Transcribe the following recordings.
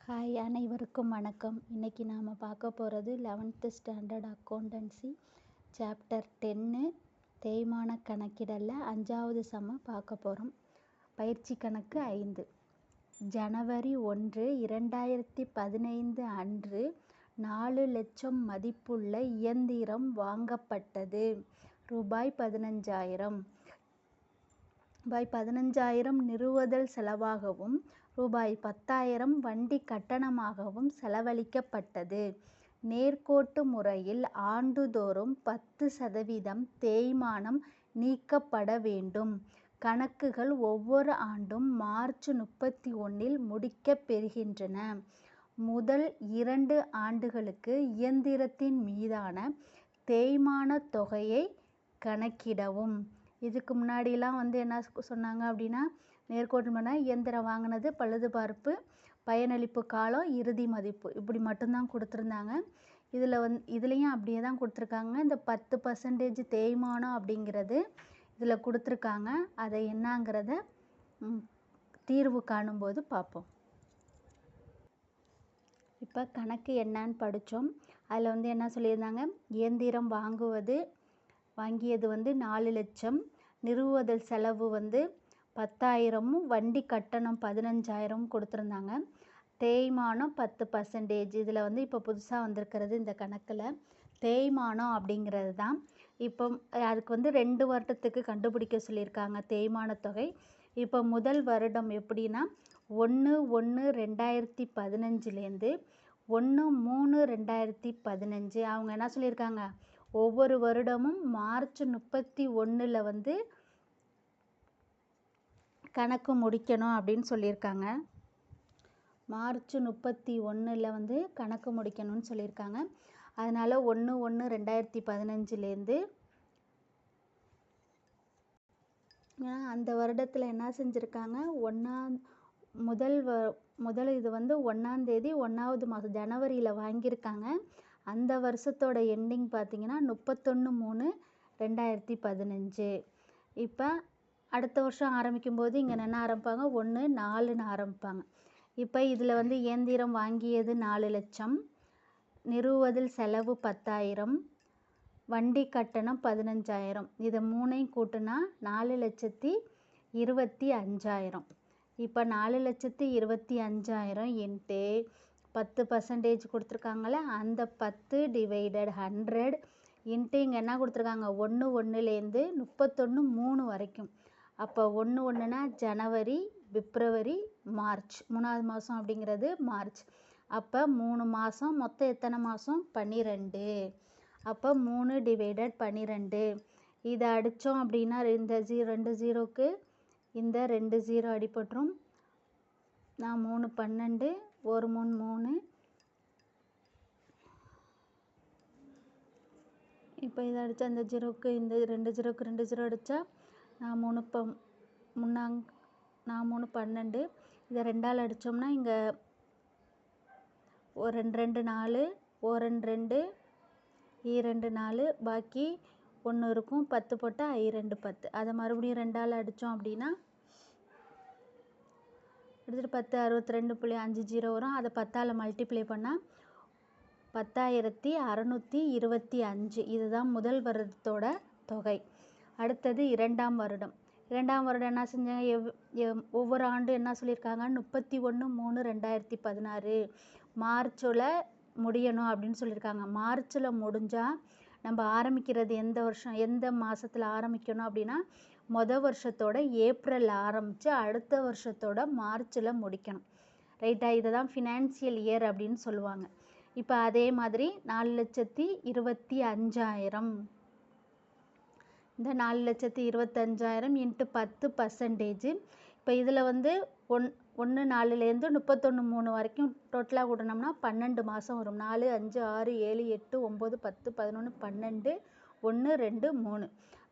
Hi, அனைவருக்கும் வணக்கம். இன்றைக்கி நாம் பார்க்க போகிறது 11th ஸ்டாண்டர்ட் அக்கௌண்டன்சி சாப்டர் 10 தேய்மான கணக்கிடலில் 5வது சம்ம பார்க்க போகிறோம். பயிற்சி கணக்கு 5. ஜனவரி 1, 2015 அன்று 4 லட்சம் மதிப்புள்ள இயந்திரம் வாங்கப்பட்டது. ரூபாய் 15,000. ரூபாய் 15,000 நிறுவுதல் செலவாகவும் ரூபாய் 10,000 வண்டி கட்டணமாகவும் செலவழிக்கப்பட்டது. நேர்கோட்டு முறையில் ஆண்டுதோறும் 10% தேய்மானம் நீக்கப்பட வேண்டும். கணக்குகள் ஒவ்வொரு ஆண்டும் மார்ச் 31 முடிக்கப் பெறுகின்றன. முதல் 2 ஆண்டுகளுக்கு இயந்திரத்தின் மீதான தேய்மான தொகையை கணக்கிடவும். இதுக்கு முன்னாடிலாம் என்ன சொன்னாங்க அப்படின்னா, நேர்கோட்டு முறையில் இயந்திரம் வாங்கினது, பழுதுபார்ப்பு, பயனளிப்பு காலம், இறுதி மதிப்பு, இப்படி மட்டும்தான் கொடுத்துருந்தாங்க. இதுலேயும் அப்படியே தான் கொடுத்துருக்காங்க. இந்த 10% தேய்மானம் அப்படிங்கிறது இதில் கொடுத்துருக்காங்க. அதை என்னங்கிறத தீர்வு காணும்போது பார்ப்போம். இப்போ கணக்கு என்னன்னு படித்தோம். அதில் என்ன சொல்லியிருந்தாங்க, இயந்திரம் வாங்கியது 4 லட்சம், நிறுவுதல் செலவு 10,000, வண்டி கட்டணம் 15,000 கொடுத்துருந்தாங்க. தேய்மானம் 10%. இதில் இப்போ புதுசாக வந்திருக்கிறது இந்த கணக்கில் தேய்மானம் அப்படிங்கிறது தான். இப்போ அதுக்கு 2 வருடத்துக்கு கண்டுபிடிக்க சொல்லியிருக்காங்க தேய்மான தொகை. இப்போ முதல் வருடம் எப்படின்னா 1/1/2015லேருந்து 1/3/2015. அவங்க என்ன சொல்லியிருக்காங்க, ஒவ்வொரு வருடமும் மார்ச் 31 கணக்கு முடிக்கணும் அப்படின்னு சொல்லியிருக்காங்க. மார்ச் 31 கணக்கு முடிக்கணும்னு சொல்லியிருக்காங்க. அதனால் 1/1/2015லேருந்து அந்த வருடத்தில் என்ன செஞ்சுருக்காங்க, முதல் இது 1ஆம் தேதி 1வது மாதம் ஜனவரியில் வாங்கியிருக்காங்க. அந்த வருஷத்தோட எண்டிங் பார்த்திங்கன்னா 31/3/2015. இப்போ அடுத்த வருஷம் ஆரம்பிக்கும்போது இங்கே என்ன ஆரம்பிப்பாங்க, 1/4ன்னு ஆரம்பிப்பாங்க. இப்போ இதில் இயந்திரம் வாங்கியது 4 லட்சம், நிறுவுவதில் செலவு 10,000, வண்டி கட்டணம் 15,000. இதை 3ஐயும் கூட்டினா 4,25,000. இப்போ 4,25,000 இன்ட்டு 10% கொடுத்துருக்காங்களே, அந்த 10/100 இன்ட்டு இங்கே என்ன கொடுத்துருக்காங்க, 1/1லேருந்து 31/3 வரைக்கும். அப்போ 1/1னா ஜனவரி, பிப்ரவரி, மார்ச், 3வது மாதம் அப்படிங்கிறது மார்ச். அப்போ 3 மாதம், மொத்தம் எத்தனை மாதம், 12. அப்போ 3/12. இதை அடித்தோம் அப்படின்னா இந்த 2 0க்கு இந்த 2 0 அடிபட்டுரும். 3 12, 1 3 3. இப்போ இதை அடித்தா இந்த 0க்கு இந்த 2 0க்கு 2 0 அடித்தா 3 12. இதை 2ஆல் அடித்தோம்னா இங்கே 1 2 4, 1 2 2 4, பாக்கி 1 இருக்கும். 10 போட்டால் 2 10. அதை மறுபடியும் 2ஆல் அடித்தோம் அப்படின்னா எடுத்துகிட்டு 10 62.50 வரும். அதை 10ஆல் மல்டிப்ளை பண்ணால் 10,625. இதுதான் முதல் வருடத்தோட தொகை. அடுத்தது 2ஆம் வருடம். 2ஆம் வருடம் என்ன செஞ்சாங்க, ஒவ்வொரு ஆண்டும் என்ன சொல்லியிருக்காங்க, 31/3/2016 மார்ச்சில் முடியணும் அப்படின்னு சொல்லியிருக்காங்க. மார்ச்சில் முடிஞ்சால் நம்ம ஆரம்பிக்கிறது எந்த வருஷம், எந்த மாதத்தில் ஆரம்பிக்கணும் அப்படின்னா, மொதல் வருஷத்தோட ஏப்ரலில் ஆரம்பித்து அடுத்த வருஷத்தோட மார்ச்சில் முடிக்கணும். ரைட்டா? இதை தான் ஃபினான்சியல் இயர் அப்படின்னு சொல்லுவாங்க. இப்போ அதே மாதிரி 4,25,000. இந்த 4,25,000 இன்ட்டு 10%. இப்போ இதில் 1/4லேருந்து 31/3 வரைக்கும் டோட்டலாக கூட்டினோம்னா 12 மாதம் வரும். 4 5 6 7 8 9 10 11 12 1 2 3.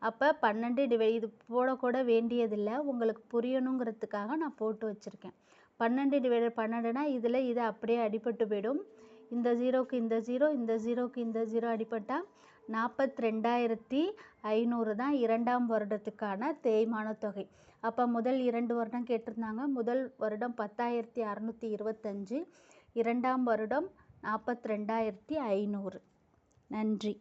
அப்போ 12 இது போடக்கூட வேண்டியதில்லை, உங்களுக்கு புரியணுங்கிறதுக்காக நான் போட்டு வச்சுருக்கேன். 12/12னா இதில் இது அப்படியே அடிபட்டு போயிடும். இந்த 0க்கு இந்த 0, இந்த 0க்கு இந்த 0 அடிபட்டால் 42,500 தான் 2ஆம் வருடத்துக்கான தேய்மான தொகை. அப்போ முதல் 2 வருடம் கேட்டிருந்தாங்க. முதல் வருடம் 10,625. 2ஆம் வருடம் 42,500. நன்றி.